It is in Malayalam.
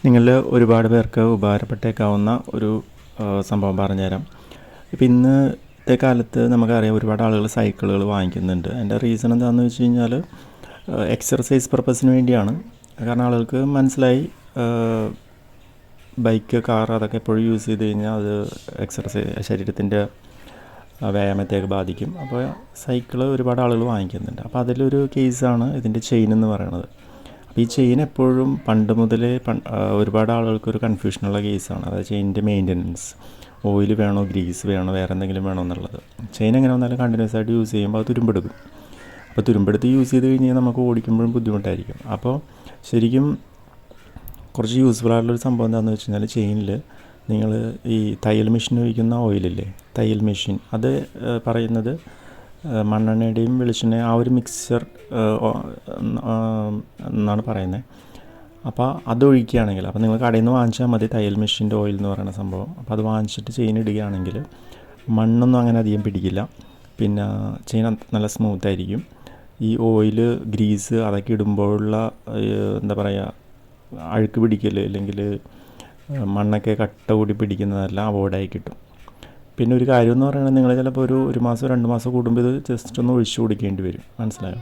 നിങ്ങളിൽ ഒരുപാട് പേർക്ക് ഉപകാരപ്പെട്ടേക്കാവുന്ന ഒരു സംഭവം പറഞ്ഞുതരാം. ഇപ്പം ഇന്നത്തെ കാലത്ത് നമുക്കറിയാം ഒരുപാട് ആളുകൾ സൈക്കിളുകൾ വാങ്ങിക്കുന്നുണ്ട്. അതിൻ്റെ റീസൺ എന്താണെന്ന് വെച്ച് കഴിഞ്ഞാൽ എക്സർസൈസ് പർപ്പസിന് വേണ്ടിയാണ്. കാരണം ആളുകൾക്ക് മനസ്സിലായി ബൈക്ക്, കാർ അതൊക്കെ എപ്പോഴും യൂസ് ചെയ്ത് കഴിഞ്ഞാൽ അത് ശരീരത്തിൻ്റെ വ്യായാമത്തേക്ക് ബാധിക്കും. അപ്പോൾ സൈക്കിള് ഒരുപാട് ആളുകൾ വാങ്ങിക്കുന്നുണ്ട്. അപ്പോൾ അതിലൊരു കേസാണ് ഇതിൻ്റെ ചെയിൻ എന്ന് പറയുന്നത്. അപ്പോൾ ഈ ചെയിൻ എപ്പോഴും പണ്ട് മുതലേ ഒരുപാട് ആളുകൾക്കൊരു കൺഫ്യൂഷനുള്ള കേസാണ്. അതായത് ചെയിനിൻ്റെ മെയിൻ്റനൻസ്, ഓയിൽ വേണോ, ഗ്രീസ് വേണോ, വേറെ എന്തെങ്കിലും വേണോ എന്നുള്ളത്. ചെയിൻ എങ്ങനെ വന്നാലും കണ്ടിന്യൂസ് ആയിട്ട് യൂസ് ചെയ്യുമ്പോൾ അത് തുരുമ്പെടുക്കും. അപ്പോൾ തുരുമ്പെടുത്ത് യൂസ് ചെയ്ത് കഴിഞ്ഞാൽ നമുക്ക് ഓടിക്കുമ്പോഴും ബുദ്ധിമുട്ടായിരിക്കും. അപ്പോൾ ശരിക്കും കുറച്ച് യൂസ്ഫുൾ ആയിട്ടുള്ളൊരു സംഭവം എന്താണെന്ന് വെച്ച് കഴിഞ്ഞാൽ, ചെയിനിൽ നിങ്ങൾ ഈ തയ്യൽ മെഷീൻ ഉപയോഗിക്കുന്ന ഓയിലില്ലേ, തയ്യൽ മെഷീൻ, അത് പറയുന്നത് മണ്ണെണ്ണയുടെയും വെളിച്ചെണ്ണയും ആ ഒരു മിക്സ്ചർ എന്നാണ് പറയുന്നത്. അപ്പോൾ അത് ഒഴിക്കുകയാണെങ്കിൽ, അപ്പോൾ നിങ്ങൾ കടയിൽ നിന്ന് വാങ്ങിച്ചാൽ മതി തയ്യൽ മെഷീൻ്റെ ഓയിൽ എന്ന് പറയുന്ന സംഭവം. അപ്പോൾ അത് വാങ്ങിച്ചിട്ട് ചെയിൻ ഇടുകയാണെങ്കിൽ മണ്ണൊന്നും അങ്ങനെ അധികം പിടിക്കില്ല. പിന്നെ ചെയിൻ നല്ല സ്മൂത്തായിരിക്കും. ഈ ഓയിൽ, ഗ്രീസ് അതൊക്കെ ഇടുമ്പോഴുള്ള എന്താ പറയുക, അഴുക്ക് പിടിക്കൽ അല്ലെങ്കിൽ മണ്ണൊക്കെ കട്ട കൂടി പിടിക്കുന്നതെല്ലാം അവോയ്ഡായി കിട്ടും. പിന്നെ ഒരു കാര്യം എന്ന് പറയുന്നത്, നിങ്ങൾ ചിലപ്പോൾ ഒരു മാസം 2 മാസം കൂടുമ്പോൾ ഇത് ജസ്റ്റ് ഒന്ന് ഒഴിച്ചു കൊടുക്കേണ്ടി വരും. മനസ്സിലായോ?